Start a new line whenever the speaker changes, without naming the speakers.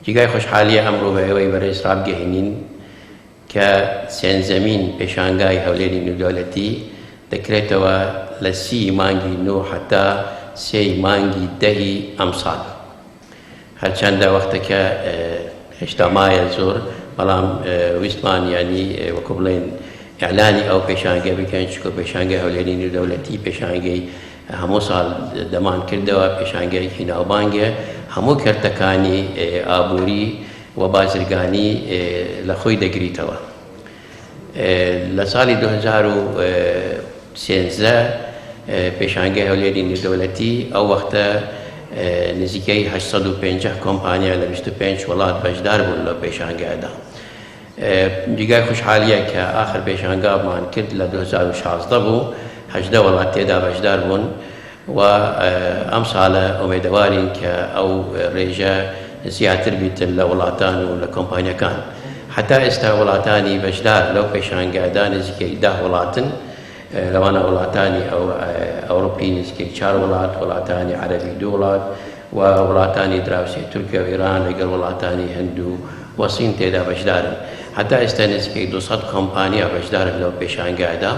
جگای خوشحالیە ئەمڕۆ بە ئێوەی بەڕێز ڕابگەهێنین کە سێنجەمین پێشانگای هەولێری نێودەوڵەتی دەکرێتەوە لە 30 مانگی نۆ هەتا 3 مانگی دەهی ئەم ساڵ. هەرچەندە وەختەکە هێشتا مایە زۆر، بەڵام ویستمان ینی وەکو بڵێن ئیعلانی ئەو پێشانگە بکەن، چونکە پێشانگای هەولێری نێودەوڵەتی پێشانگەی هەموو ساڵ دەمان کردەوە، پێشانگەیەکی ناوبانگە هەموو کەرتەکانی ئابووری و بازرگانی لە خۆی دەگریتەوە. لە ساڵی 2013 پێشانگای هەولێری نێودەوڵەتی ئەو وەختە نزیکەی 850 کۆمپانیا لە 25 وڵات بەشدار بوون لە پێشانگەدا. جگای خوشحالیە کە ئاخر پێشانگامان کرد لە 2016 بوو، 18 وڵات تێدا بەشدار بوون و ئەم ساڵە ئومێدەوارین کە ئەو ڕێژە زیاتر بیتن لە وڵاتان و لە کۆمپانیەکان. حتا ئێستا وڵاتانی بەشدار لەو پێشانگادا نزیکەی 10 وڵاتن، لەوانە وڵاتانی ئەوروپی نزیکەی 4 وڵات، وڵاتانی عەرەبی 2 وڵات و وڵاتانی دراوسێ تورکیا و ئێران لەگەڵ وڵاتانی هەند و وەسین تێدا بەشدارن. حتا ئێستا نزیکەی 200 کۆمپانیا بەشدارن لەو پێشانگادا.